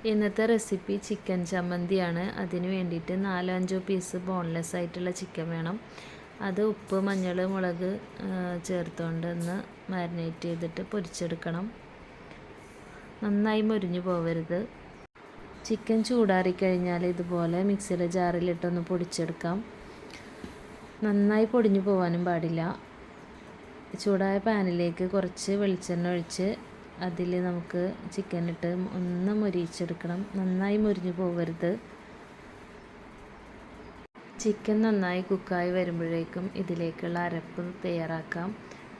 ഇന്നത്തെ recipe chicken ചമ്മന്തിയാണ്. അതിന് വേണ്ടിയിട്ട് 4-5 പീസ് ബോൺലെസ് ആയിട്ടുള്ള ചിക്കൻ വേണം. അത് ഉപ്പ്, മഞ്ഞൾ, മുളക് ചേർത്തുകൊണ്ട് ഒന്ന് മാരിനേറ്റ് ചെയ്തിട്ട് പൊരിച്ചെടുക്കണം. നന്നായി മൊരിഞ്ഞു പോവരുത്. ചിക്കൻ ചൂടാറിക്കഴിഞ്ഞാൽ ഇതുപോലെ മിക്സിയുടെ ജാറിലിട്ടൊന്ന് പൊടിച്ചെടുക്കാം. നന്നായി പൊടിഞ്ഞു പോകാനും പാടില്ല. ചൂടായ പാനിലേക്ക് കുറച്ച് വെളിച്ചെണ്ണ ഒഴിച്ച് അതിൽ നമുക്ക് ചിക്കൻ ഇട്ട് ഒന്ന് മൊരിയിച്ചെടുക്കണം. നന്നായി മൊരിഞ്ഞു പോകരുത്. ചിക്കൻ നന്നായി കുക്കായി വരുമ്പോഴേക്കും ഇതിലേക്കുള്ള അരപ്പ് തയ്യാറാക്കാം.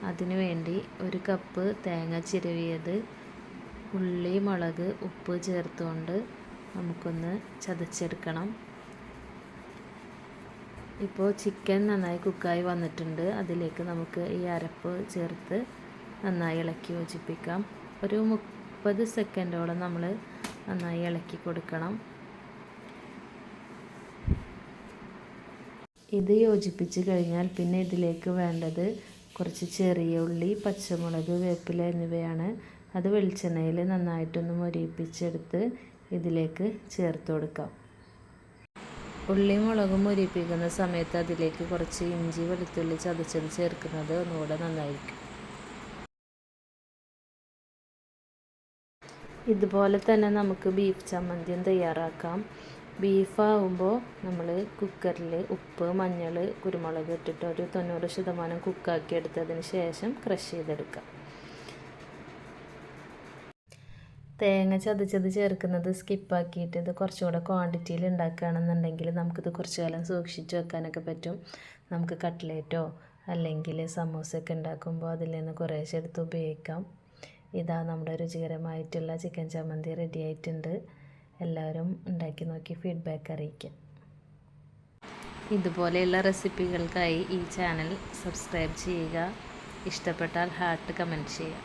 അതിനുവേണ്ടി 1 കപ്പ് തേങ്ങ ചിരവിയത്, ഉള്ളി, മുളക്, ഉപ്പ് ചേർത്തുകൊണ്ട് നമുക്കൊന്ന് ചതച്ചെടുക്കണം. ഇപ്പോൾ ചിക്കൻ നന്നായി കുക്കായി വന്നിട്ടുണ്ട്. അതിലേക്ക് നമുക്ക് ഈ അരപ്പ് ചേർത്ത് നന്നായി ഇളക്കി യോജിപ്പിക്കാം. ഒരു 30 സെക്കൻഡോളം നമ്മൾ നന്നായി ഇളക്കി കൊടുക്കണം. ഇത് യോജിപ്പിച്ച് കഴിഞ്ഞാൽ പിന്നെ ഇതിലേക്ക് വേണ്ടത് കുറച്ച് ചെറിയ ഉള്ളി, പച്ചമുളക്, വേപ്പില എന്നിവയാണ്. അത് വെളിച്ചെണ്ണയിൽ നന്നായിട്ടൊന്ന് മൊരിയിപ്പിച്ചെടുത്ത് ഇതിലേക്ക് ചേർത്ത് കൊടുക്കാം. ഉള്ളിയും മുളകും മൊരിയിപ്പിക്കുന്ന സമയത്ത് അതിലേക്ക് കുറച്ച് ഇഞ്ചി, വെളുത്തുള്ളി ചതച്ചത് ചേർക്കുന്നത് ഒന്നുകൂടെ നന്നായിരിക്കും. ഇതുപോലെ തന്നെ നമുക്ക് ബീഫ് ചമ്മന്തിയും തയ്യാറാക്കാം. ബീഫാവുമ്പോൾ നമ്മൾ കുക്കറിൽ ഉപ്പ്, മഞ്ഞൾ, കുരുമുളക് ഇട്ടിട്ട് ഒരു 90% കുക്കാക്കി എടുത്തതിന് ശേഷം ക്രഷ് ചെയ്തെടുക്കാം. തേങ്ങ ചതച്ചത് ചേർക്കുന്നത് സ്കിപ്പാക്കിയിട്ട് ഇത് കുറച്ചുകൂടെ ക്വാണ്ടിറ്റിയിൽ ഉണ്ടാക്കുകയാണെന്നുണ്ടെങ്കിൽ നമുക്കിത് കുറച്ച് കാലം സൂക്ഷിച്ച് വെക്കാനൊക്കെ പറ്റും. നമുക്ക് കട്ട്ലേറ്റോ അല്ലെങ്കിൽ സമൂസയൊക്കെ ഉണ്ടാക്കുമ്പോൾ അതിൽ നിന്ന് കുറേശ്ശെ എടുത്ത് ഉപയോഗിക്കാം. ഇതാ നമ്മുടെ രുചികരമായിട്ടുള്ള ചിക്കൻ ചമ്മന്തി റെഡി ആയിട്ടുണ്ട്. എല്ലാവരും ഉണ്ടാക്കി നോക്കി ഫീഡ്ബാക്ക് അറിയിക്കുക. ഇതുപോലെയുള്ള റെസിപ്പികൾക്കായി ഈ ചാനൽ സബ്സ്ക്രൈബ് ചെയ്യുക. ഇഷ്ടപ്പെട്ടാൽ ഹാർട്ട് കമൻറ്റ് ചെയ്യുക.